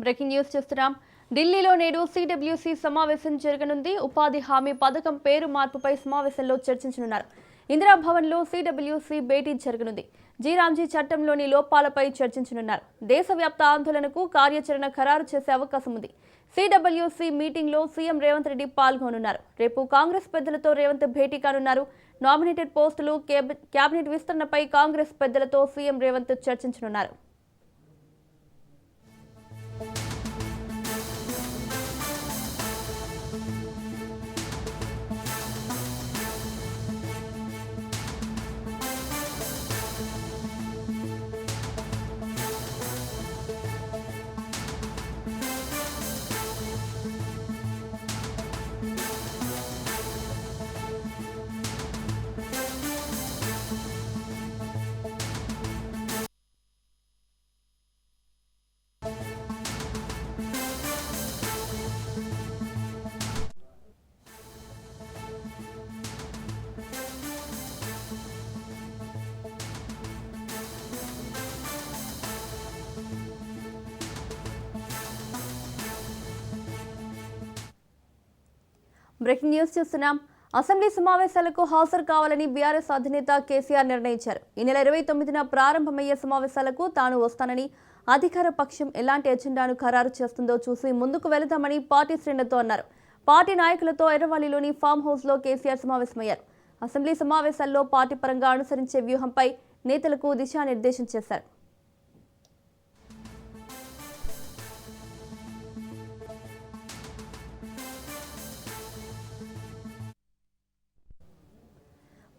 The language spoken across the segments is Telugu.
బ్రేకింగ్ న్యూస్ చూస్తున్నాం. ఢిల్లీలో నేడు సిడబ్ల్యూసీ సమావేశం జరగనుంది. ఉపాధి హామీ పథకం పేరు మార్పుపై సమావేశంలో చర్చించనున్నారు. ఇందిరాభవన్లో సిడబ్ల్యూసీ భేటీ జరగనుంది. జీరాంజీ చట్టంలోని లోపాలపై చర్చించనున్నారు. దేశవ్యాప్త ఆందోళనకు కార్యాచరణ ఖరారు చేసే అవకాశం ఉంది. సిడబ్ల్యూసీ మీటింగ్లో సీఎం రేవంత్ రెడ్డి పాల్గొనున్నారు. రేపు కాంగ్రెస్ పెద్దలతో రేవంత్ భేటీ కానున్నారు. నామినేటెడ్ పోస్టులు, కేబినెట్ విస్తరణపై కాంగ్రెస్ పెద్దలతో సీఎం రేవంత్ చర్చించనున్నారు. బ్రేకింగ్ న్యూస్ చూస్తున్నాం. అసెంబ్లీ సమావేశాలకు హాజరు కావాలని బీఆర్ఎస్ అధినేత కేసీఆర్ నిర్ణయించారు. ఈ నెల 29న ప్రారంభమయ్యే సమావేశాలకు తాను వస్తానని, అధికార పక్షం ఎలాంటి ఎజెండాను ఖరారు చేస్తుందో చూసి ముందుకు వెళదామని పార్టీ శ్రేణులతో అన్నారు. పార్టీ నాయకులతో ఎర్రవల్లిలోని ఫామ్ హౌస్లో కేసీఆర్ సమావేశమయ్యారు. అసెంబ్లీ సమావేశాల్లో పార్టీ పరంగా అనుసరించే వ్యూహంపై నేతలకు దిశానిర్దేశం చేశారు.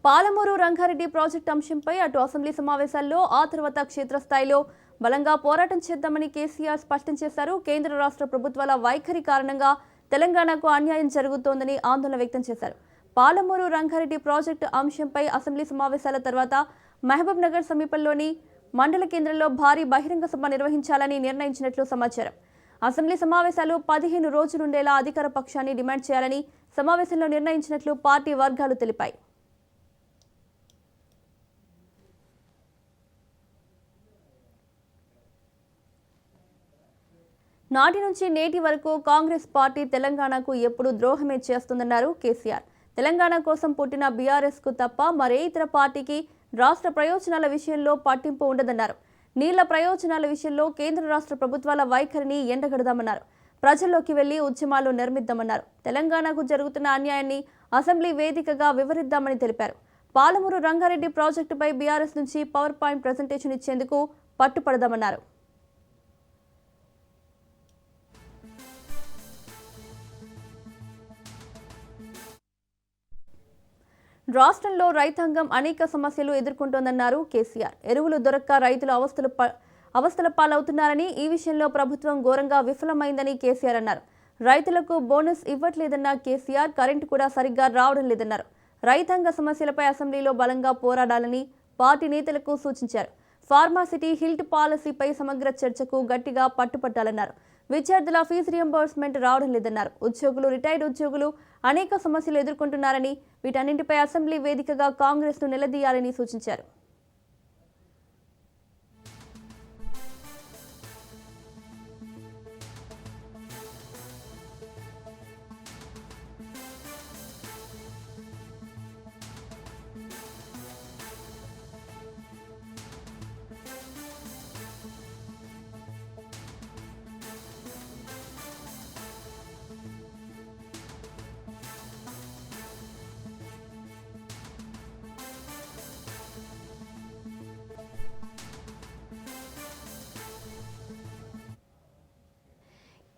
పాలమూరు రంగారెడ్డి ప్రాజెక్టు అంశంపై అటు అసెంబ్లీ సమావేశాల్లో, ఆ తర్వాత క్షేత్రస్థాయిలో బలంగా పోరాటం చేద్దామని కేసీఆర్ స్పష్టం చేశారు. కేంద్ర రాష్ట్ర ప్రభుత్వాల వైఖరి కారణంగా తెలంగాణకు అన్యాయం జరుగుతోందని ఆందోళన వ్యక్తం చేశారు. పాలమూరు రంగారెడ్డి ప్రాజెక్టు అంశంపై అసెంబ్లీ సమావేశాల తర్వాత మహబూబ్ నగర్ సమీపంలోని మండల కేంద్రంలో భారీ బహిరంగ సభ నిర్వహించాలని నిర్ణయించినట్లు సమాచారం. అసెంబ్లీ సమావేశాలు 15 రోజులుండేలా అధికార పక్షాన్ని డిమాండ్ చేయాలని సమావేశంలో నిర్ణయించినట్లు పార్టీ వర్గాలు తెలిపాయి. నాటి నుంచి నేటి వరకు కాంగ్రెస్ పార్టీ తెలంగాణకు ఎప్పుడు ద్రోహమే చేస్తుందన్నారు కేసీఆర్. తెలంగాణ కోసం పుట్టిన బీఆర్ఎస్కు తప్ప మరే ఇతర పార్టీకి రాష్ట్ర ప్రయోజనాల విషయంలో పట్టింపు ఉండదన్నారు. నీళ్ల ప్రయోజనాల విషయంలో కేంద్ర రాష్ట్ర ప్రభుత్వాల వైఖరిని ఎండగడదామన్నారు. ప్రజల్లోకి వెళ్లి ఉద్యమాలు నిర్మిద్దామన్నారు. తెలంగాణకు జరుగుతున్న అన్యాయాన్ని అసెంబ్లీ వేదికగా వివరిద్దామని తెలిపారు. పాలమూరు రంగారెడ్డి ప్రాజెక్టుపై బీఆర్ఎస్ నుంచి పవర్ పాయింట్ ప్రెజెంటేషన్ ఇచ్చేందుకు పట్టుపడదామన్నారు. రాష్ట్రంలో రైతాంగం అనేక సమస్యలు ఎదుర్కొంటోందన్నారు కేసీఆర్. ఎరువులు దొరక్క రైతులు అవస్థల పాలవుతున్నారని, ఈ విషయంలో ప్రభుత్వం ఘోరంగా విఫలమైందని కేసీఆర్ అన్నారు. రైతులకు బోనస్ ఇవ్వట్లేదన్న కేసీఆర్, కరెంటు కూడా సరిగ్గా రావడం లేదన్నారు. రైతాంగ సమస్యలపై అసెంబ్లీలో బలంగా పోరాడాలని పార్టీ నేతలకు సూచించారు. ఫార్మాసిటీ హిల్ట్ పాలసీపై సమగ్ర చర్చకు గట్టిగా పట్టుపట్టాలన్నారు. విద్యార్థుల ఫీజు రియంబర్స్మెంట్ రావడం లేదన్నారు. ఉద్యోగులు, రిటైర్డ్ ఉద్యోగులు అనేక సమస్యలు ఎదుర్కొంటున్నారని, వీటన్నింటిపై అసెంబ్లీ వేదికగా కాంగ్రెస్ను నిలదీయాలని సూచించారు.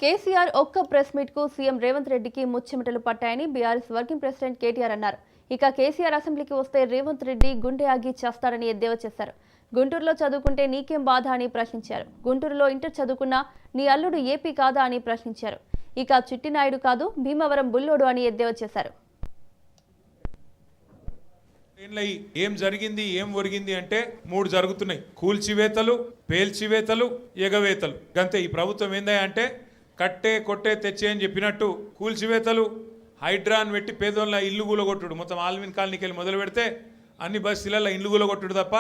కేసీఆర్ ఒక్క ప్రెస్ మీట్ కు సీఎం రేవంత్ రెడ్డికి ముచ్చెమటలు పట్టాయని బీఆర్ఎస్ వర్కింగ్ ప్రెసిడెంట్ కేటీఆర్ అన్నారు. ఇక కేసీఆర్ అసెంబ్లీకి వస్తే రేవంత్ రెడ్డి గుండె ఆగి చేస్తారని ఎద్దేవా చేశారు. గుంటూరులో చదువుకుంటే నీకేం బాధ అని ప్రశ్నించారు. గుంటూరులో ఇంటర్ చదువుకున్న నీ అల్లుడు ఏపీ కాదా అని ప్రశ్నించారు. ఇక చిట్టినాయుడు కాదు, భీమవరం బుల్లోడు అని ఎద్దేవా చేశారు. ఏం జరిగింది, ఏం ఒరిగింది అంటే 3 జరుగుతున్నాయి: కూల్చివేతలు, పేల్చివేతలు, ఎగవేతలు. గంతే. ఈ ప్రభుత్వం ఏందా అంటే కట్టే కొట్టే తెచ్చే అని చెప్పినట్టు కూల్చివేతలు, హైడ్రాన్ పెట్టి పేదోళ్ళ ఇల్లు కూలగొట్టుడు. మొత్తం ఆల్మిన్ కాలనీకి వెళ్ళి మొదలు పెడితే అన్ని బస్సులలో ఇల్లు కూలగొట్టుడు తప్ప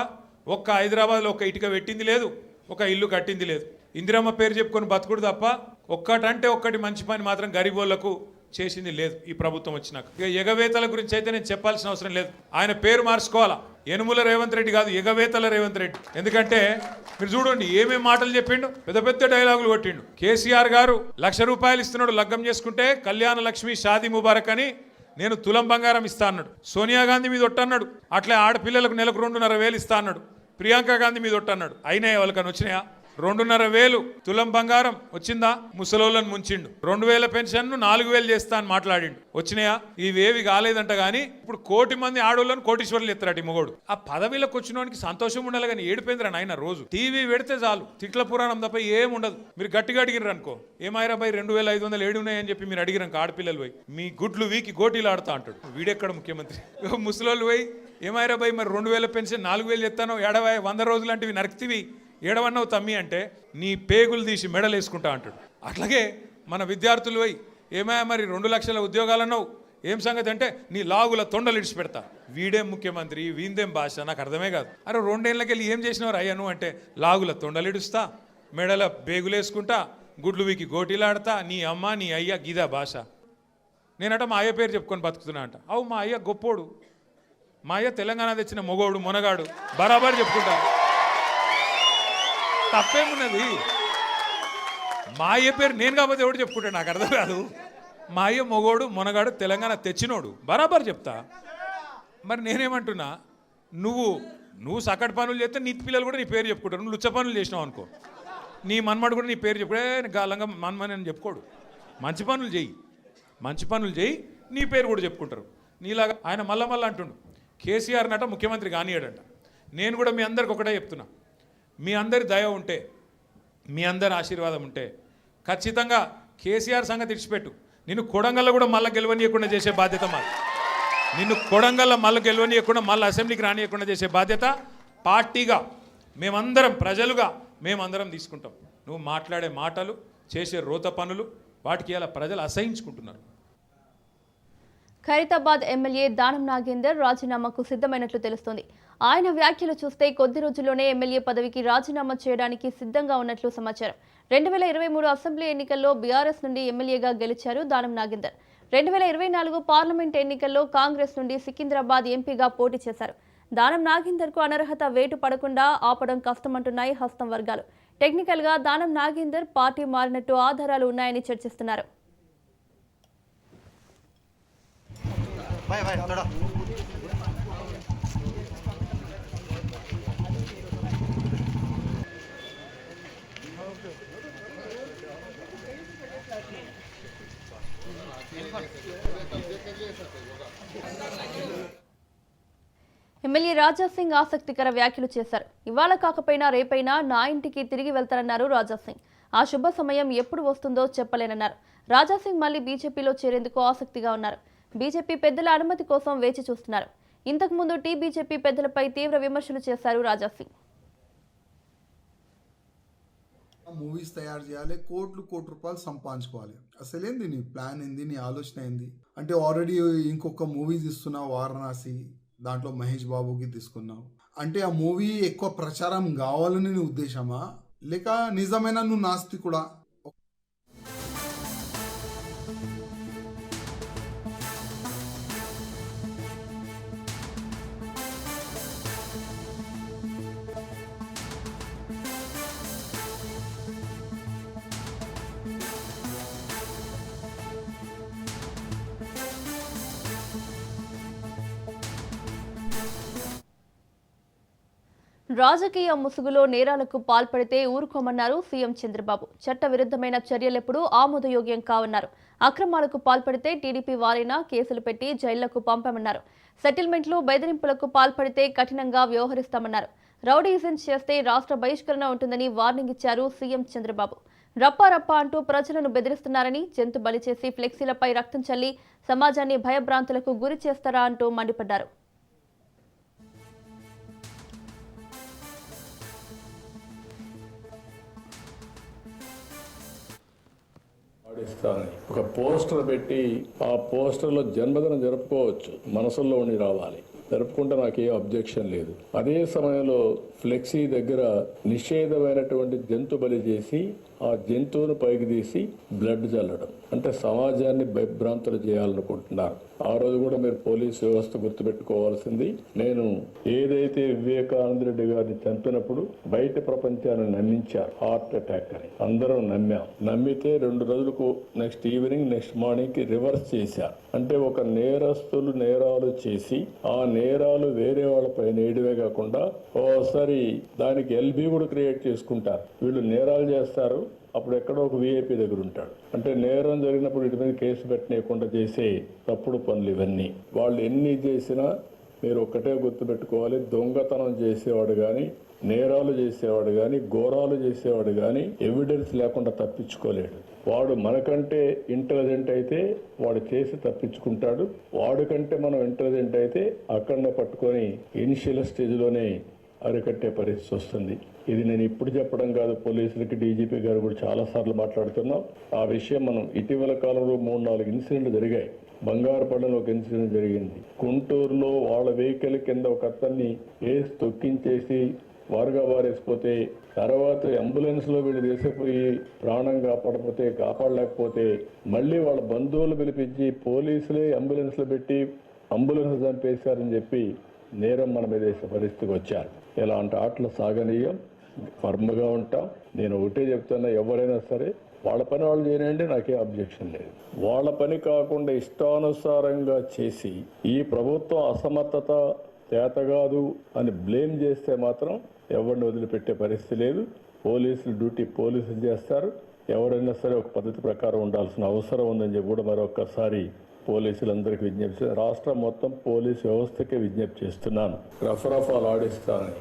ఒక్క హైదరాబాద్లో ఒక్క ఇటుక పెట్టింది లేదు, ఒక ఇల్లు కట్టింది లేదు. ఇందిరమ్మ పేరు చెప్పుకొని బతుకుడు తప్ప ఒక్కటంటే ఒక్కటి మంచి పని మాత్రం గరీబోళ్లకు చేసింది లేదు ఈ ప్రభుత్వం వచ్చినాక. ఇక ఎగవేతల గురించి అయితే నేను చెప్పాల్సిన అవసరం లేదు. ఆయన పేరు మార్చుకోవాలా, యనుమల రేవంత్ రెడ్డి కాదు, ఎగవేతల రేవంత్ రెడ్డి. ఎందుకంటే మీరు చూడండి ఏమేం మాటలు చెప్పిండు, పెద్ద పెద్ద డైలాగులు కొట్టిండు. కేసీఆర్ గారు ₹1,00,000 ఇస్తున్నాడు లగ్గం చేసుకుంటే, కళ్యాణ లక్ష్మి షాదీ ముబారక్ అని నేను తులం బంగారం ఇస్తా అన్నాడు. సోనియా గాంధీ మీద ఒట్టన్నాడు, అట్లా ఆడపిల్లలకు నెలకు 2,500 ఇస్తా అన్నాడు. ప్రియాంక గాంధీ మీద ఒట్టన్నాడు. అయినాయా వాళ్ళకని వచ్చినాయా? 2,500 తులం బంగారం వచ్చిందా? ముసలోళ్ళని ముంచిండు. 2,000 పెన్షన్ 4,000 చేస్తా అని మాట్లాడిండు. వచ్చినాయా? ఇవేవి కాలేదంట. కానీ ఇప్పుడు 1,00,000 మంది ఆడోళ్ళని కోటీశ్వర్లు ఎత్తారట ఈ మొగోడు. ఆ పదవిలోకి వచ్చినోనికి సంతోషం ఉండాలి కానీ ఏడిపోయిందిరా నాయన. రోజు టీవీ పెడితే చాలు తిట్ల పురాణం తప్ప ఏముండదు. మీరు గట్టిగా అడిగిర్రు అనుకో, ఏమాయిరా బై 2,500 ఏడు ఉన్నాయని చెప్పి మీరు అడిగిరంక ఆడపిల్లలు పోయి మీ గుడ్లు వీకి గోటీలు ఆడుతా అంటాడు. వీడెక్కడ ముఖ్యమంత్రి? ముసలోళ్ళు పోయి ఏమాయిరా బై మరి 2,000 పెన్షన్ 4,000 ఎత్తానో, 100 రోజులు అంటివి నరక్తివి, ఏడవన్నావు తమ్మి అంటే నీ పేగులు తీసి మెడలు వేసుకుంటా అంటాడు. అట్లాగే మన విద్యార్థులు పోయి ఏమయ్యా మరి 2 లక్షల ఉద్యోగాలు అన్నావు, ఏం సంగతి అంటే నీ లాగుల తొండలు ఇడిచి పెడతా. వీడేం ముఖ్యమంత్రి, వీందేం భాష, నాకు అర్థమే కాదు. అరే 2 ఏళ్ళకి వెళ్ళి ఏం చేసినవారు అయ్యా నువ్వు అంటే, లాగుల తొండలు ఇడుస్తా, మెడల పేగులు వేసుకుంటా, గుడ్లు వీకి గోటీలాడతా, నీ అమ్మ నీ అయ్య గీదా భాష. నేనట మా అయ్య పేరు చెప్పుకొని బతుకుతున్నా అంట. అవు మా అయ్య గొప్పోడు, మా అయ్య తెలంగాణ తెచ్చిన మొగోడు మునగాడు, బరాబర్ చెప్పుకుంటా. తప్పేమున్నది? మా అయ్య పేరు నేను కాకపోతే ఎవడు చెప్పుకుంటాడు, నాకు అర్థం కాదు. మా అయ్య మొగోడు మునగాడు తెలంగాణ తెచ్చినోడు, బరాబర్ చెప్తా. మరి నేనేమంటున్నా, నువ్వు సకట్ పనులు చేస్తే నీ పిల్లలు కూడా నీ పేరు చెప్పుకుంటారు. నువ్వు లుచ్చ పనులు చేసినావు అనుకో, నీ మన్మడు కూడా నీ పేరు చెప్పుడే గాలంగా మన్మని అని చెప్పుకోడు. మంచి పనులు చేయి నీ పేరు కూడా చెప్పుకుంటారు. నీలాగా ఆయన మళ్ళా అంటుండు కేసీఆర్ నట ముఖ్యమంత్రి కానియాడంట. నేను కూడా మీ అందరికి ఒకటే చెప్తున్నా, మీ అందరి దయ ఉంటే, మీ అందరి ఆశీర్వాదం ఉంటే ఖచ్చితంగా కేసీఆర్ సంగతి ఇడిచిపెట్టు, నిన్ను కొడంగల్లో కూడా మళ్ళీ గెలవనీయకుండా చేసే బాధ్యత మాది. నిన్ను కొడంగల్లో మళ్ళీ గెలవనీయకుండా మళ్ళీ అసెంబ్లీకి రానియకుండా చేసే బాధ్యత పార్టీగా మేమందరం, ప్రజలుగా మేమందరం తీసుకుంటాం. నువ్వు మాట్లాడే మాటలు, చేసే రోత పనులు, వాటికి ఇలా ప్రజలు అసహించుకుంటున్నారు. ఖైరతాబాద్ ఎమ్మెల్యే దానం నాగేందర్ రాజీనామాకు సిద్ధమైనట్లు తెలుస్తోంది. ఆయన వ్యాఖ్యలు చూస్తే కొద్ది రోజుల్లోనే ఎమ్మెల్యే పదవికి రాజీనామా చేయడానికి సిద్ధంగా ఉన్నట్లు సమాచారం. 2023 అసెంబ్లీ ఎన్నికల్లో బీఆర్ఎస్ నుండి ఎమ్మెల్యేగా గెలిచారు దానం నాగేందర్. 2024 పార్లమెంట్ ఎన్నికల్లో కాంగ్రెస్ నుండి సికింద్రాబాద్ ఎంపీగా పోటీ చేశారు. దానం నాగేందర్కు అనర్హత వేటు పడకుండా ఆపడం కష్టమంటున్నాయి హస్తం వర్గాలు. టెక్నికల్గా దానం నాగేందర్ పార్టీ మారినట్టు ఆధారాలు ఉన్నాయని చర్చిస్తున్నారు. ఎమ్మెల్యే రాజాసింగ్ ఆసక్తికర వ్యాఖ్యలు చేశారు. ఇవాళ కాకపోయినా రేపైనా నా ఇంటికి తిరిగి వెళ్తారన్నారు రాజాసింగ్. ఆ శుభ సమయం ఎప్పుడు వస్తుందో చెప్పలేనన్నారు. రాజాసింగ్ మళ్లీ బీజేపీలో చేరేందుకు ఆసక్తిగా ఉన్నారు. బీజేపీ పెద్దల అనుమతి కోసం వేచి చూస్తున్నారు. ఇంతకుముందు బీజేపీ పెద్దలపై తీవ్ర విమర్శలు చేశారు రాజాసింగ్. మూవీస్ తయారు చేయాలి, కోట్లు రూపాయలు సంపాదించుకోవాలి. అసలేంది నీ ప్లాన్ ఏంది, నీ ఆలోచన ఏంది? అంటే ఆల్రెడీ ఇంకొక మూవీ తీస్తున్నావు వారణాసి, దాంట్లో మహేష్ బాబుకి తీసుకున్నావు. అంటే ఆ మూవీ ఎక్కువ ప్రచారం కావాలని నీ ఉద్దేశమా, లేక నిజమైన నువ్వు నాస్తికుడా? రాజకీయ ముసుగులో నేరాలకు పాల్పడితే ఊరుకోమన్నారు సీఎం చంద్రబాబు. చట్ట విరుద్ధమైన చర్యలెప్పుడూ ఆమోదయోగ్యం కావన్నారు. అక్రమాలకు పాల్పడితే టీడీపీ వారైనా కేసులు పెట్టి జైళ్లకు పంపామన్నారు. సెటిల్మెంట్లు, బెదిరింపులకు పాల్పడితే కఠినంగా వ్యవహరిస్తామన్నారు. రౌడీయిజం చేస్తే రాష్ట్ర బహిష్కరణ ఉంటుందని వార్నింగ్ ఇచ్చారు సీఎం చంద్రబాబు. రప్పా అంటూ ప్రజలను బెదిరిస్తున్నారని, జంతు బలి చేసి ఫ్లెక్సీలపై రక్తం చల్లి సమాజాన్ని భయభ్రాంతులకు గురి చేస్తారా అంటూ మండిపడ్డారు. ఒక పోస్టర్ పెట్టి ఆ పోస్టర్లో జన్మదినం జరుపుకోవచ్చు, మనసుల్లో ఉండి రావాలి. జరుపుకుంటే నాకేం అబ్జెక్షన్ లేదు. అదే సమయంలో ఫ్లెక్సీ దగ్గర నిషేధమైనటువంటి జంతు బలి చేసి ఆ జంతువును పైకి తీసి బ్లడ్ చల్లడం అంటే సమాజాన్ని భయభ్రాంతులు చేయాలనుకుంటున్నారు. ఆ రోజు కూడా మీరు పోలీసు వ్యవస్థ గుర్తుపెట్టుకోవాల్సింది, నేను ఏదైతే వివేకానంద రెడ్డి గారిని చంపినప్పుడు బయట ప్రపంచాన్ని నమ్మించారు హార్ట్ అటాక్ అని, అందరం నమ్మాం. నమ్మితే 2 రోజులకు నెక్స్ట్ ఈవినింగ్ నెక్స్ట్ మార్నింగ్ కి రివర్స్ చేశారు. అంటే ఒక నేరస్తులు నేరాలు చేసి ఆ నేరాలు వేరే వాళ్ళపై నేయడమే కాకుండా ఓసారి దానికి ఎల్బీ కూడా క్రియేట్ చేసుకుంటారు. వీళ్ళు నేరాలు చేస్తారు, అప్పుడు ఎక్కడో ఒక వీఐపీ దగ్గర ఉంటాడు. అంటే నేరం జరిగినప్పుడు వీటి మీద కేసు పెట్టనీయకుండా చేసే తప్పుడు పనులు ఇవన్నీ. వాళ్ళు ఎన్ని చేసినా మీరు ఒక్కటే గుర్తుపెట్టుకోవాలి, దొంగతనం చేసేవాడు కానీ, నేరాలు చేసేవాడు కానీ, ఘోరాలు చేసేవాడు కానీ ఎవిడెన్స్ లేకుండా తప్పించుకోలేడు. వాడు మనకంటే ఇంటెలిజెంట్ అయితే వాడు చేసి తప్పించుకుంటాడు. వాడికంటే మనం ఇంటెలిజెంట్ అయితే అక్కడనే పట్టుకొని ఇనిషియల్ స్టేజ్లోనే అరికట్టే పరిస్థితి వస్తుంది. ఇది నేను ఇప్పుడు చెప్పడం కాదు, పోలీసులకి డీజీపీ గారు కూడా చాలాసార్లు మాట్లాడుతున్నాం. ఆ విషయం మనం ఇటీవల కాలంలో 3-4 ఇన్సిడెంట్లు జరిగాయి. బంగారుపల్లిలో ఒక ఇన్సిడెంట్ జరిగింది. గుంటూరులో వాళ్ళ వెహికల్ కింద ఒక అతన్ని వేసి తొక్కించేసి వారుగా వారేసిపోతే తర్వాత అంబులెన్స్లో వీళ్ళు వేసిపోయి ప్రాణం కాపాడలేకపోతే మళ్ళీ వాళ్ళ బంధువులు పిలిపించి పోలీసులే అంబులెన్స్లో పెట్టి అంబులెన్స్ చంపేశారని చెప్పి నేరం మన మీద వేసే పరిస్థితికి వచ్చారు. ఇలాంటి ఆటలు సాగనీయం, ఫర్మ్గా ఉంటాం. నేను ఒకటే చెప్తున్నా, ఎవరైనా సరే వాళ్ళ పని వాళ్ళు చేయనండి, నాకే అబ్జెక్షన్ లేదు. వాళ్ళ పని కాకుండా ఇష్టానుసారంగా చేసి ఈ ప్రభుత్వం అసమర్థత చేతగాదు అని బ్లేమ్ చేస్తే మాత్రం ఎవరిని వదిలిపెట్టే పరిస్థితి లేదు. పోలీసులు డ్యూటీ పోలీసులు చేస్తారు. ఎవరైనా సరే ఒక పద్ధతి ప్రకారం ఉండాల్సిన అవసరం ఉందని చెప్పి కూడా మరొకసారి పోలీసులందరికీ విజ్ఞప్తి, రాష్ట్రం మొత్తం పోలీసు వ్యవస్థకే విజ్ఞప్తి చేస్తున్నాను. రఫరాఫాలు ఆడిస్తానని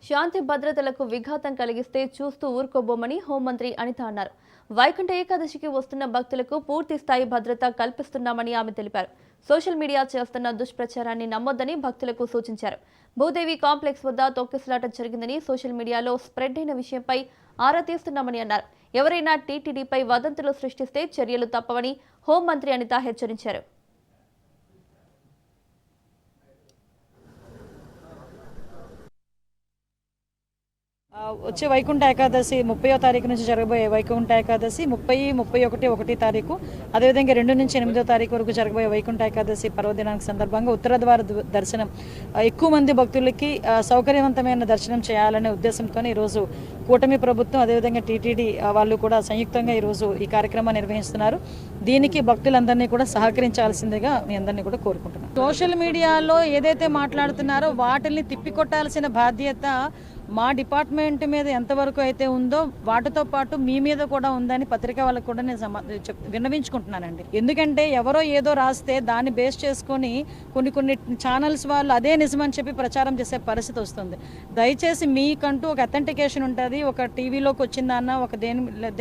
శాంతి భద్రతలకు విఘాతం కలిగిస్తే చూస్తూ ఊరుకోబోమని హోంమంత్రి అనిత అన్నారు. వైకుంఠ ఏకాదశికి వస్తున్న భక్తులకు పూర్తి స్థాయి భద్రత కల్పిస్తున్నామని ఆమె తెలిపారు. సోషల్ మీడియా చేస్తున్న దుష్ప్రచారాన్ని నమ్మొద్దని భక్తులకు సూచించారు. భూదేవి కాంప్లెక్స్ వద్ద తొక్కిసలాట జరిగిందని సోషల్ మీడియాలో స్ప్రెడ్ అయిన విషయంపై ఆరా తీస్తున్నామని అన్నారు. ఎవరైనా టీటీడీపై వదంతులు సృష్టిస్తే చర్యలు తప్పవని హోంమంత్రి అనిత హెచ్చరించారు. వచ్చే వైకుంఠ ఏకాదశి 30వ తారీఖు నుంచి జరగబోయే వైకుంఠ ఏకాదశి 30, 31, 1 తారీఖు, అదేవిధంగా 2 నుంచి 8వ తారీఖు వరకు జరగబోయే వైకుంఠ ఏకాదశి పర్వదినానికి సందర్భంగా ఉత్తర ద్వార దర్శనం ఎక్కువ మంది భక్తులకి సౌకర్యవంతమైన దర్శనం చేయాలనే ఉద్దేశంతో ఈరోజు కూటమి ప్రభుత్వం అదేవిధంగా టీటీడీ వాళ్ళు కూడా సంయుక్తంగా ఈరోజు ఈ కార్యక్రమాన్ని నిర్వహిస్తున్నారు. దీనికి భక్తులందరినీ కూడా సహకరించాల్సిందిగా మీ అందరినీ కూడా కోరుకుంటున్నాను. సోషల్ మీడియాలో ఏదైతే మాట్లాడుతున్నారో వాటిని తిప్పికొట్టాల్సిన బాధ్యత మా డిపార్ట్మెంట్ మీద ఎంతవరకు అయితే ఉందో వాటితో పాటు మీ మీద కూడా ఉందని పత్రికా వాళ్ళకు కూడా నేను విన్నవించుకుంటున్నానండి. ఎందుకంటే ఎవరో ఏదో రాస్తే దాన్ని బేస్ చేసుకొని కొన్ని ఛానల్స్ వాళ్ళు అదే నిజమని చెప్పి ప్రచారం చేసే పరిస్థితి వస్తుంది. దయచేసి మీకంటూ ఒక అథెంటికేషన్ ఉంటుంది, ఒక టీవీలోకి వచ్చిందన్న, ఒక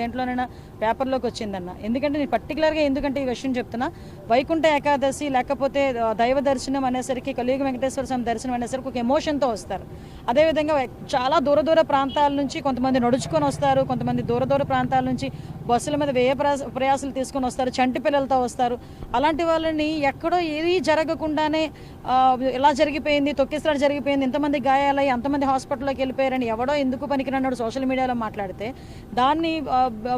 దేంట్లోనైనా పేపర్లోకి వచ్చిందన్న. ఎందుకంటే నేను పర్టికులర్గా ఎందుకంటే ఈ విషయం చెప్తున్నా, వైకుంఠ ఏకాదశి లేకపోతే దైవ దర్శనం అనేసరికి కలియుగ వెంకటేశ్వర స్వామి దర్శనం అనేసరికి ఒక ఎమోషన్తో వస్తారు. అదేవిధంగా చాలా దూర ప్రాంతాల నుంచి కొంతమంది నడుచుకొని వస్తారు, కొంతమంది దూర ప్రాంతాల నుంచి బస్సుల మీద ప్రయాసాలు తీసుకొని వస్తారు, చంటి పిల్లలతో వస్తారు. అలాంటి వాళ్ళని ఎక్కడో ఏది జరగకుండానే ఎలా జరిగిపోయింది, తొక్కిసలాట జరిగిపోయింది, ఇంతమంది గాయాలయ్యి అంతమంది హాస్పిటల్లోకి వెళ్ళిపోయారని ఎవడో ఎందుకు పనికిరన్నాడు సోషల్ మీడియాలో మాట్లాడితే దాన్ని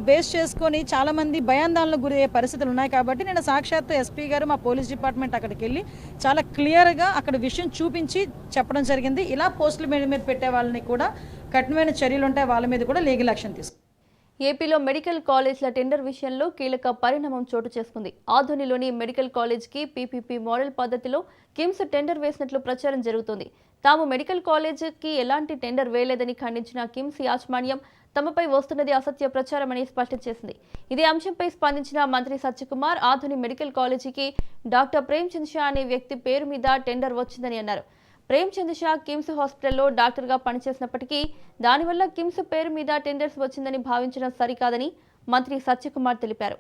బేస్ చేసుకొని చాలామంది భయాందోళనకు గురి అయ్యే పరిస్థితులు ఉన్నాయి. కాబట్టి నేను సాక్షాత్తు ఎస్పీ గారు మా పోలీస్ డిపార్ట్మెంట్ అక్కడికి వెళ్ళి చాలా క్లియర్గా అక్కడ విషయం చూపించి చెప్పడం జరిగింది. ఇలా పోస్టుల మీద పెట్టే వాళ్ళని కూడా కఠినమైన చర్యలు ఉంటాయి, వాళ్ళ మీద కూడా లీగల్ యాక్షన్ తీసుకుంటాం. ఏపీలో మెడికల్ కాలేజ్ల టెండర్ విషయంలో కీలక పరిణామం చోటు చేసుకుంది. ఆధునిలోని మెడికల్ కాలేజ్కి పీపీపీ మోడల్ పద్ధతిలో కిమ్స్ టెండర్ వేసినట్లు ప్రచారం జరుగుతోంది. తాము మెడికల్ కాలేజ్కి ఎలాంటి టెండర్ వేయలేదని ఖండించిన కిమ్స్ యాజమాన్యం తమపై వస్తున్నది అసత్య ప్రచారమని స్పష్టం చేసింది. ఇదే అంశంపై స్పందించిన మంత్రి సత్యకుమార్ ఆధుని మెడికల్ కాలేజీకి డాక్టర్ ప్రేమ్చంద్ షా అనే వ్యక్తి పేరు మీద టెండర్ వచ్చిందని అన్నారు. ప్రేమ్చంద్ షా కిమ్స్ హాస్పిటల్లో డాక్టర్గా పనిచేసినప్పటికీ దానివల్ల కిమ్స్ పేరు మీద టెండర్స్ వచ్చిందని భావించడం సరికాదని మంత్రి సత్యకుమార్ తెలిపారు.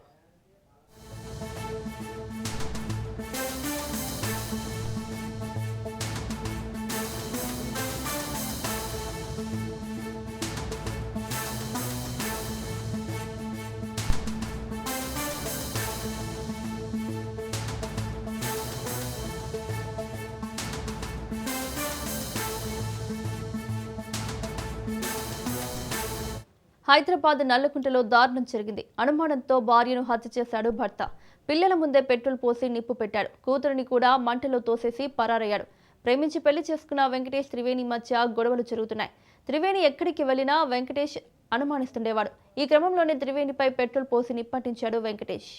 హైదరాబాద్ నల్లకుంటలో దారుణం జరిగింది. అనుమానంతో భార్యను హత్య చేశాడు భర్త. పిల్లల ముందే పెట్రోల్ పోసి నిప్పు పెట్టాడు. కూతురిని కూడా మంటలో తోసేసి పరారయ్యాడు. ప్రేమించి పెళ్లి చేసుకున్న వెంకటేష్ త్రివేణి మధ్య గొడవలు జరుగుతున్నాయి. త్రివేణి ఎక్కడికి వెళ్లినా వెంకటేష్ అనుమానిస్తుండేవాడు. ఈ క్రమంలోనే త్రివేణిపై పెట్రోల్ పోసి నిప్పంటించాడు వెంకటేష్.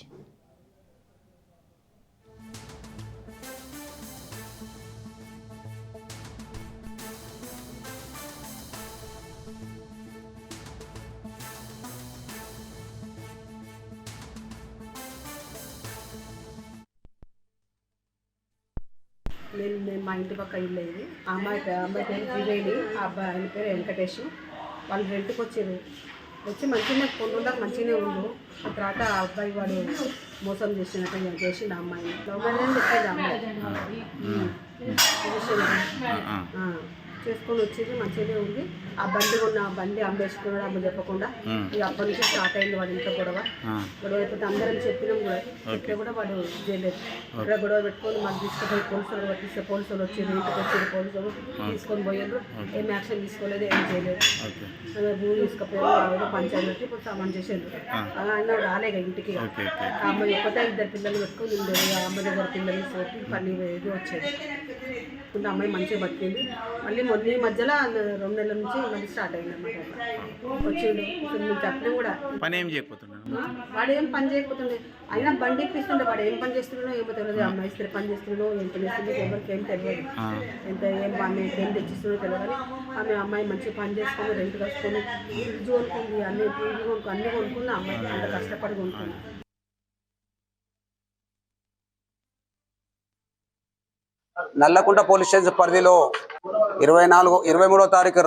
మా ఇంటి పక్క ఇల్లు ఇది. అమ్మాయి పేరు త్రివేణి, ఆయన పేరు వెంకటేష్. వాళ్ళు రెంట్కి వచ్చి మంచిగానే కొన్నులకు మంచిగానే ఉండు. ఆ తర్వాత ఆ అబ్బాయి వాడు మోసం చేసినట్టు చేసిండు ఆ అమ్మాయిని. లవ్ మ్యారేజ్ చెప్పేది అమ్మాయి చేసుకొని వచ్చేది మంచిగానే ఉంది. ఆ బండి అమ్మేసుకున్నాడు అమ్మ చెప్పకుండా. ఇక అప్పటి నుంచి స్టార్ట్ అయింది వాడి ఇంట్లో గొడవ అయిపోతే అందరం చెప్పినాం కూడా. చెప్తే కూడా వాడు చేయలేదు. ఇక్కడ గొడవ పెట్టుకొని మాకు తీసుకుపోయి పోలీసులు పట్టిస్తే పోలీసులు వచ్చారు, ఇంటికి వచ్చారు. పోలీసులు తీసుకొని పోయారు. ఏం యాక్షన్ తీసుకోలేదు, ఏం చేయలేదు. భూమి తీసుకుపోయారు, పంచాయతీ పెట్టి ఇప్పుడు సామాన్ చేసేది. ఆయన రాలేగా ఇంటికి. ఆ అమ్మాయి ఒక్కతే ఇద్దరు పిల్లలు పెట్టుకొని ఉండేది. ఆ అమ్మ దగ్గర పిల్లల్ని సోటి పని ఇది వచ్చేది. ఇప్పుడు అమ్మాయి మంచిగా బతికింది. మళ్ళీ ఈ మధ్యలో 2 నెలల నుంచి మళ్ళీ స్టార్ట్ అయింది అన్నమాట. వచ్చిండు మేము చెప్పినా కూడా పని ఏం చేయకపోతున్నాడు. వాడు ఏం పని చేయకపోతుండే. అయినా బండి ఇప్పిస్తుండే. వాడు ఏం పని చేస్తున్నాడో ఏమో తెలియదు. అమ్మాయి ఇస్తే పని చేస్తున్నాడో ఏం పని చేస్తుందో ఎవరికి ఏం తెలియదు. ఏం తెచ్చిస్తుండో తెలియదు. కానీ అమ్మాయి మంచిగా పని చేసుకొని రెంట్ కట్టుకొని ఫ్రిడ్జ్ కొనుక్కుంది, అన్ని కొనుక్కుంది. అమ్మాయి అంత కష్టపడి కొనుక్కుంది. నల్లకుంట పోలీస్ స్టేషన్ పరిధిలో 23వ తారీఖు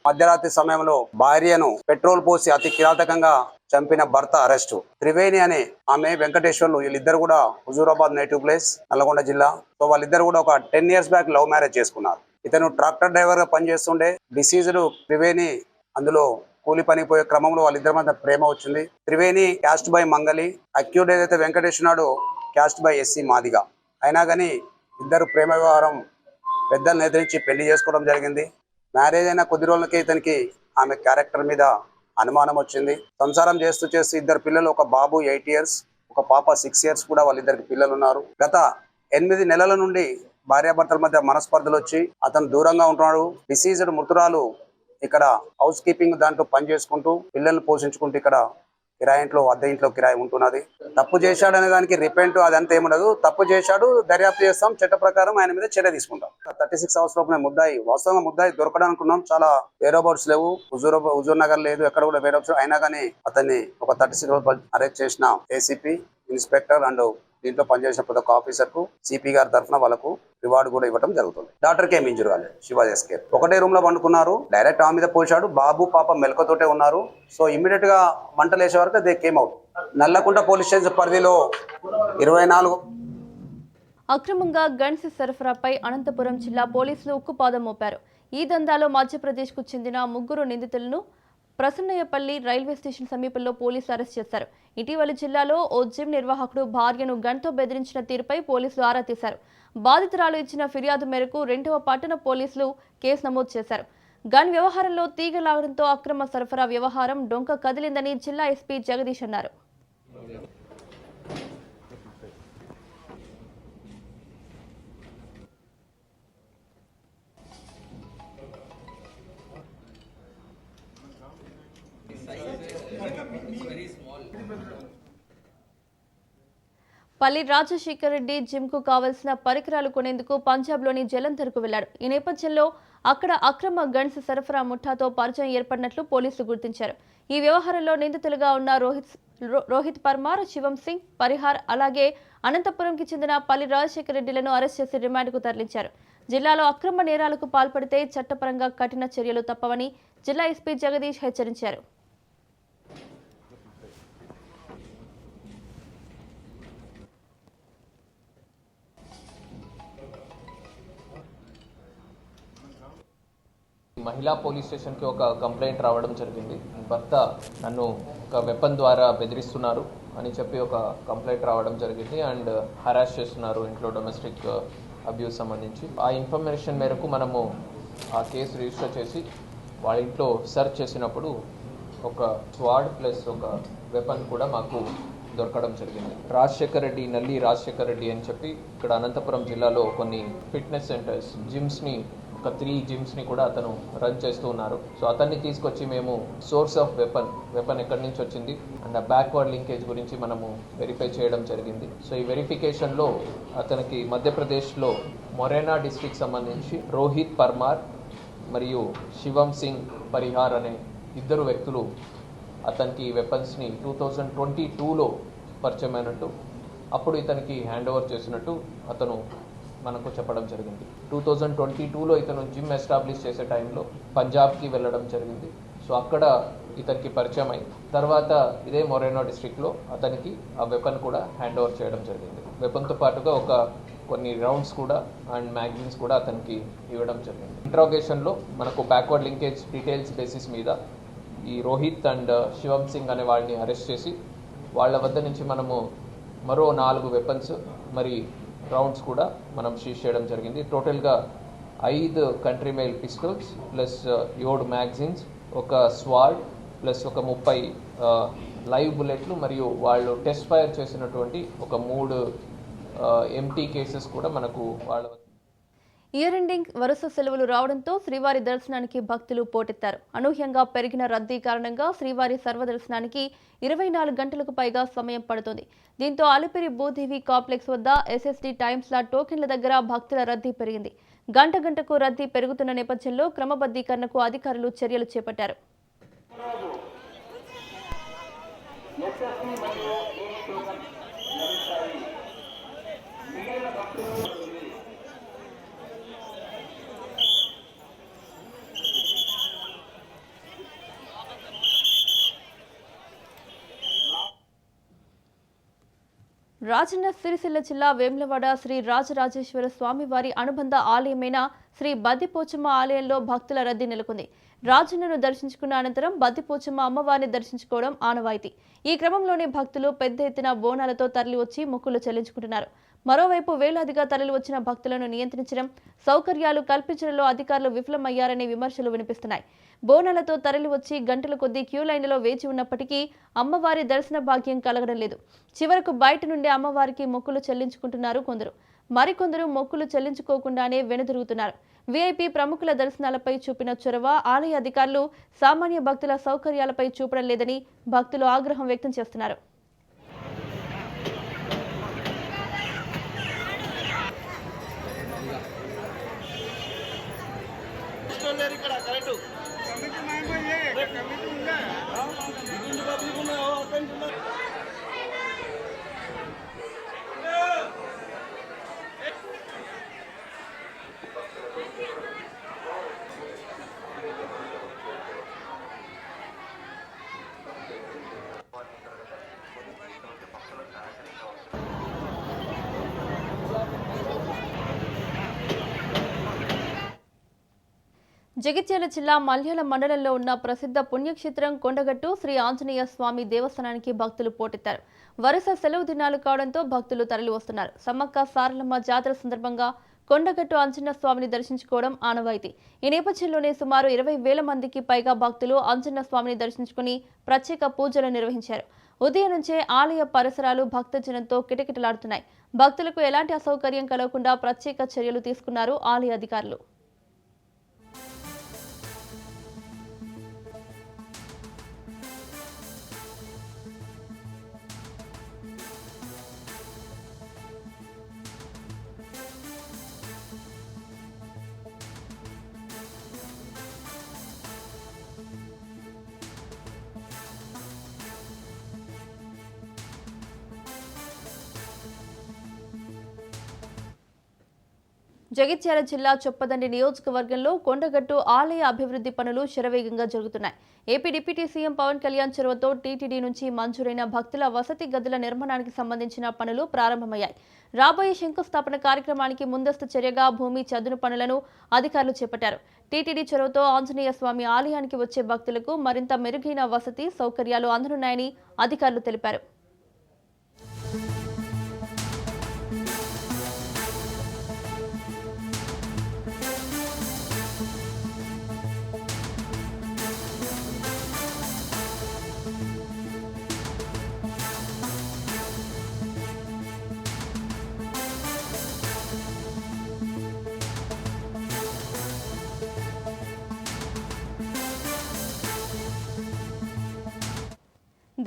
మధ్యరాత్రి సమయంలో భార్యను పెట్రోల్ పోసి అతి కిరాతకంగా చంపిన భర్త అరెస్టు. త్రివేణి అనే ఆమె వెంకటేశ్వర్లు, వీళ్ళిద్దరు కూడా హుజూరాబాద్ నేటివ్ ప్లేస్ నల్లగొండ జిల్లా. సో వాళ్ళిద్దరు కూడా ఒక 10 years బ్యాక్ లవ్ మ్యారేజ్ చేసుకున్నారు. ఇతను ట్రాక్టర్ డ్రైవర్ గా పనిచేస్తుండే. డిసీజ్డ్ త్రివేణి అందులో కూలి పనికి పోయే క్రమంలో వాళ్ళిద్దరి మధ్య ప్రేమ వచ్చింది. త్రివేణి క్యాస్ట్ బై మంగళి, అక్యూడ్ ఏదైతే వెంకటేష్ నాడు క్యాస్ట్ బై ఎస్సీ మాదిగా. అయినా కానీ ఇద్దరు ప్రేమ వ్యవహారం పెద్దలను ఎదిరించి పెళ్లి చేసుకోవడం జరిగింది. మ్యారేజ్ అయిన కొద్ది రోజులకే ఇతనికి ఆమె క్యారెక్టర్ మీద అనుమానం వచ్చింది. సంసారం చేస్తూ ఇద్దరు పిల్లలు, ఒక బాబు 8 years, ఒక పాప 6 years కూడా వాళ్ళిద్దరికి పిల్లలు ఉన్నారు. గత 8 నెలల నుండి భార్యాభర్తల మధ్య మనస్పర్ధలు వచ్చి అతను దూరంగా ఉంటున్నాడు. డిసీజ్డ్ మృతురాలు ఇక్కడ హౌస్ కీపింగ్ దాంట్లో పని చేసుకుంటూ పిల్లల్ని పోషించుకుంటూ ఇక్కడ కిరాయి ఇంట్లో, అద్దె ఇంట్లో కిరాయి ఉంటున్నది. తప్పు చేశాడనే దానికి రిపెంట్ అదంతా ఏముండదు. తప్పు చేశాడు, దర్యాప్తు చేస్తాం, చట్ట ప్రకారం ఆయన మీద చర్య తీసుకుంటాం. 36 hours లోపు ముద్దాయి, వాస్తవంగా ముద్దాయి దొరకడానుకున్నాం. చాలా వేరబౌట్స్ లేవు, హుజూర్ నగర్ లేదు, ఎక్కడ కూడా వేరబౌట్స్. అయినా కానీ అతన్ని ఒక 36 రోజులు అరెస్ట్ చేసిన ఏసీపీ, ఇన్స్పెక్టర్ అండ్ దీంట్లో పనిచేసిన ప్రతి ఒక్క ఆఫీసర్ కు సిపి గారి తరఫున వాళ్ళకు రివార్డు కూడా ఇవ్వడం జరుగుతుంది. డాక్టర్కి ఏమి ఇంజూరీ కాలేదు. శివాజీ ఎస్కేప్. ఒకటే రూమ్ లో పండుకున్నారు. డైరెక్ట్ ఆ మీద పోశాడు. బాబు పాప మెలకతోటే ఉన్నారు. సో ఇమ్మీడియట్ గా మంటలు వేసే వరకు they came out. Nallakunta police station పరిధిలో 24 అక్రమంగా గన్స్ సరఫరాపై అనంతపురం జిల్లా పోలీసులు ఉక్కుపాదం మోపారు. ఈ దందాలో మధ్యప్రదేశ్కు చెందిన 3 నిందితులను ప్రసన్నయ్యపల్లి రైల్వే స్టేషన్ సమీపంలో పోలీసులు అరెస్ట్ చేశారు. ఇటీవల జిల్లాలో ఓ జిమ్ నిర్వాహకుడు భార్యను గన్తో బెదిరించిన తీరుపై పోలీసులు ఆరా తీశారు. బాధితురాలు ఇచ్చిన ఫిర్యాదు మేరకు 2వ పట్టణ పోలీసులు కేసు నమోదు చేశారు. గన్ వ్యవహారంలో తీగలాగడంతో అక్రమ సరఫరా వ్యవహారం డొంక కదిలిందని జిల్లా ఎస్పీ జగదీష్ అన్నారు. పల్లి రాజశేఖర్ రెడ్డి జిమ్కు కావలసిన పరికరాలు కొనేందుకు పంజాబ్లోని జలంధర్కు వెళ్లాడు. ఈ నేపథ్యంలో అక్కడ అక్రమ గన్స్ సరఫరా ముఠాతో పరిచయం ఏర్పడినట్లు పోలీసులు గుర్తించారు. ఈ వ్యవహారంలో నిందితులుగా ఉన్న రోహిత్ పర్మార్, శివం సింగ్, పరిహార్ అలాగే అనంతపురంకి చెందిన పల్లి రాజశేఖర్ రెడ్డిలను అరెస్ట్ చేసి రిమాండ్కు తరలించారు. జిల్లాలో అక్రమ నేరాలకు పాల్పడితే చట్టపరంగా కఠిన చర్యలు తప్పవని జిల్లా ఎస్పీ జగదీష్ హెచ్చరించారు. మహిళా పోలీస్ స్టేషన్కి ఒక కంప్లైంట్ రావడం జరిగింది. భర్త నన్ను ఒక వెపన్ ద్వారా బెదిరిస్తున్నారు అని చెప్పి ఒక కంప్లైంట్ రావడం జరిగింది అండ్ హరాస్ చేస్తున్నారు ఇంట్లో డొమెస్టిక్ అబ్యూస్ సంబంధించి. ఆ ఇన్ఫర్మేషన్ మేరకు మనము ఆ కేసు రిజిస్టర్ చేసి వాళ్ళ ఇంట్లో సెర్చ్ చేసినప్పుడు ఒక స్వాడ్ ప్లస్ ఒక వెపన్ కూడా మాకు దొరకడం జరిగింది. రాజశేఖర్ రెడ్డి, నల్లి రాజశేఖర్ రెడ్డి అని చెప్పి ఇక్కడ అనంతపురం జిల్లాలో కొన్ని ఫిట్నెస్ సెంటర్స్, జిమ్స్ని, ఒక 3 జిమ్స్ని కూడా అతను రన్ చేస్తూ ఉన్నారు. సో అతన్ని తీసుకొచ్చి మేము సోర్స్ ఆఫ్ వెపన్ ఎక్కడి నుంచి వచ్చింది అండ్ ఆ బ్యాక్వర్డ్ లింకేజ్ గురించి మనము వెరిఫై చేయడం జరిగింది. సో ఈ వెరిఫికేషన్లో అతనికి మధ్యప్రదేశ్లో మొరేనా డిస్ట్రిక్ట్ సంబంధించి రోహిత్ పర్మార్ మరియు శివం సింగ్ పరిహార్ అనే 2 వ్యక్తులు అతనికి వెపన్స్ని 2022లో పరిచయం అయినట్టు, అప్పుడు ఇతనికి హ్యాండ్ ఓవర్ చేసినట్టు అతను మనకు చెప్పడం జరిగింది. 2022లో ఇతను జిమ్ ఎస్టాబ్లిష్ చేసే టైంలో పంజాబ్కి వెళ్ళడం జరిగింది. సో అక్కడ ఇతనికి పరిచయం అయి తర్వాత ఇదే మొరేనా డిస్ట్రిక్ట్లో అతనికి ఆ వెపన్ కూడా హ్యాండ్ ఓవర్ చేయడం జరిగింది. వెపన్తో పాటుగా కొన్ని రౌండ్స్ కూడా అండ్ మ్యాగజైన్స్ కూడా అతనికి ఇవ్వడం జరిగింది. ఇంట్రాగేషన్లో మనకు బ్యాక్వర్డ్ లింకేజ్ డీటెయిల్స్ బేసిస్ మీద ఈ రోహిత్ అండ్ శివం సింగ్ అనే వాళ్ళని అరెస్ట్ చేసి వాళ్ళ వద్ద నుంచి మనము మరో 4 వెపన్స్ మరి రౌండ్స్ కూడా మనం సీజ్ చేయడం జరిగింది. టోటల్గా 5 country male pistols plus 7 magazines, ఒక స్వాడ్ ప్లస్ ఒక 30 లైవ్ బుల్లెట్లు మరియు వాళ్ళు టెస్ట్ ఫైర్ చేసినటువంటి ఒక 3 ఎంటీ కేసెస్ కూడా మనకు వాళ్ళ ఇయర్ ఎండింగ్ వరుస సెలవులు రావడంతో శ్రీవారి దర్శనానికి భక్తులు పోటెత్తారు. అనూహ్యంగా పెరిగిన రద్దీ కారణంగా శ్రీవారి సర్వదర్శనానికి 24 గంటలకు పైగా సమయం పడుతోంది. దీంతో అలిపిరి భూదేవి కాంప్లెక్స్ వద్ద ఎస్ఎస్డి టైమ్ స్లాట్ టోకెన్ల దగ్గర భక్తుల రద్దీ పెరిగింది. గంటకు రద్దీ పెరుగుతున్న నేపథ్యంలో క్రమబద్ధీకరణకు అధికారులు చర్యలు చేపట్టారు. రాజన్న సిరిసిల్ల జిల్లా వేములవాడ శ్రీ రాజరాజేశ్వర స్వామివారి అనుబంధ ఆలయమైన శ్రీ బద్దిపోచమ్మ ఆలయంలో భక్తుల రద్దీ నెలకొంది. రాజన్నను దర్శించుకున్న అనంతరం బద్దిపోచమ్మ అమ్మవారిని దర్శించుకోవడం ఆనవాయితీ. ఈ క్రమంలోనే భక్తులు పెద్ద ఎత్తున బోనాలతో తరలివచ్చి మొక్కులు చెల్లించుకుంటున్నారు. మరోవైపు వేలాదిగా తరలివచ్చిన భక్తులను నియంత్రించడం, సౌకర్యాలు కల్పించడంలో అధికారులు విఫలమయ్యారనే విమర్శలు వినిపిస్తున్నాయి. బోనాలతో తరలివచ్చి గంటల కొద్దీ క్యూ లైన్లలో వేచి ఉన్నప్పటికీ అమ్మవారి దర్శన భాగ్యం కలగడం లేదు. చివరకు బయట నుండి అమ్మవారికి మొక్కులు చెల్లించుకుంటున్నారు కొందరు. మరికొందరు మొక్కులు చెల్లించుకోకుండానే వెనుదిరుగుతున్నారు. వీఐపీ ప్రముఖుల దర్శనాలపై చూపిన చొరవ ఆలయ అధికారులు సామాన్య భక్తుల సౌకర్యాలపై చూపడం లేదని భక్తులు ఆగ్రహం వ్యక్తం చేస్తున్నారు. జగిత్యాల జిల్లా మల్యాల మండలంలో ఉన్న ప్రసిద్ధ పుణ్యక్షేత్రం కొండగట్టు శ్రీ ఆంజనేయ స్వామి దేవస్థానానికి భక్తులు పోటెత్తారు. వరుస సెలవు దినాలు కావడంతో భక్తులు తరలి వస్తున్నారు. సమ్మక్క సారలమ్మ జాతర సందర్భంగా కొండగట్టు ఆంజనేయ స్వామిని దర్శించుకోవడం ఆనవాయితీ. ఈ నేపథ్యంలోనే సుమారు 20,000 మందికి పైగా భక్తులు ఆంజనేయ స్వామిని దర్శించుకుని ప్రత్యేక పూజలు నిర్వహించారు. ఉదయం నుంచే ఆలయ పరిసరాలు భక్తజనంతో కిటకిటలాడుతున్నాయి. భక్తులకు ఎలాంటి అసౌకర్యం కలగకుండా ప్రత్యేక చర్యలు తీసుకున్నారు ఆలయ అధికారులు. జగిత్యాల జిల్లా చొప్పదండి నియోజకవర్గంలో కొండగట్టు ఆలయ అభివృద్ధి పనులు శరవేగంగా జరుగుతున్నాయి. AP deputy CM Pawan Kalyan చొరవతో టీటీడీ నుంచి మంజూరైన భక్తుల వసతి గదుల నిర్మాణానికి సంబంధించిన పనులు ప్రారంభమయ్యాయి. రాబోయే శంకుస్థాపన కార్యక్రమానికి ముందస్తు చర్యగా భూమి చదును పనులను అధికారులు చేపట్టారు. టీటీడీ చొరవతో ఆంజనేయ స్వామి ఆలయానికి వచ్చే భక్తులకు మరింత మెరుగైన వసతి సౌకర్యాలు అందనున్నాయని అధికారులు తెలిపారు.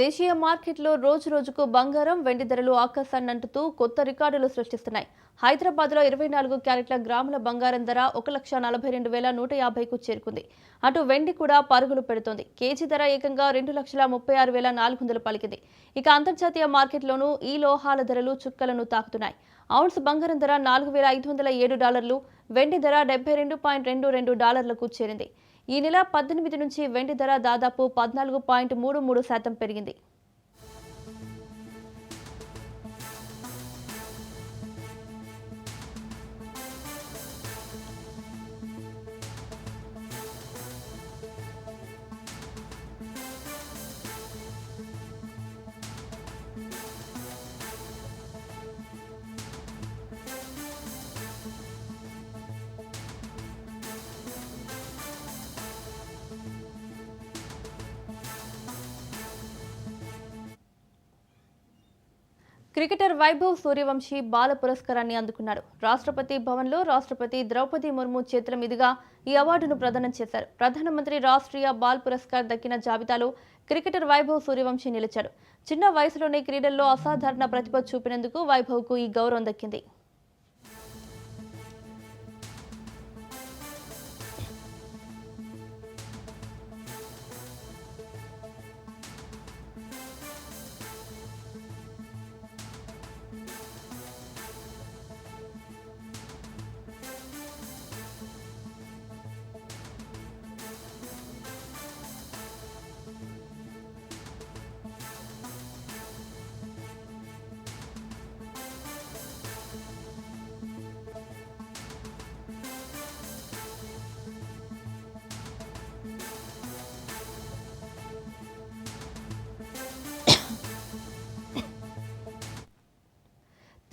దేశీయ మార్కెట్లో రోజు రోజుకు బంగారం వెండి ధరలు ఆకాశాన్ని అంటుతూ కొత్త రికార్డులు సృష్టిస్తున్నాయి. హైదరాబాద్లో 24 క్యారెట్ల గ్రాముల బంగారం ధర 1,42,150కు చేరుకుంది. అటు వెండి కూడా పరుగులు పెడుతోంది. కేజీ ధర ఏకంగా 2,36,400 పలికింది. ఇక అంతర్జాతీయ మార్కెట్లోనూ ఈ లోహాల ధరలు చుక్కలను తాకుతున్నాయి. ఔన్స్ బంగారం ధర $4,507, వెండి ధర $72.22లకు చేరింది. ఈ నెల 18 నుంచి వెండి ధర దాదాపు 14.33% పెరిగింది. క్రికెటర్ వైభవ్ సూర్యవంశీ బాల పురస్కారాన్ని అందుకున్నాడు. రాష్ట్రపతి భవన్లో రాష్ట్రపతి ద్రౌపది ముర్ము చేతుల మీదుగా ఈ అవార్డును ప్రదానం చేశారు. ప్రధానమంత్రి రాష్ట్రీయ బాల్ పురస్కార్ దక్కిన జాబితాలో క్రికెటర్ వైభవ్ సూర్యవంశీ నిలిచాడు. చిన్న వయసులోనే క్రీడల్లో అసాధారణ ప్రతిభ చూపినందుకు వైభవ్కు ఈ గౌరవం దక్కింది.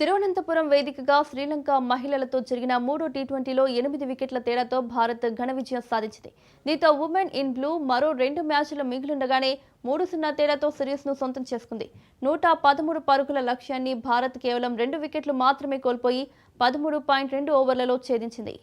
తిరువనంతపురం వేదికగా శ్రీలంక మహిళలతో జరిగిన 3వ టీ20లో 8 వికెట్ల తేడాతో భారత్ ఘన విజయం సాధించింది. దీంతో ఉమెన్ ఇన్ బ్లూ మరో 2 మ్యాచ్లు మిగిలుండగానే 3-0 తేడాతో సిరీస్ను సొంతం చేసుకుంది. 113 పరుగుల లక్ష్యాన్ని భారత్ కేవలం 2 వికెట్లు మాత్రమే కోల్పోయి 13.2 ఓవర్లలో ఛేదించింది.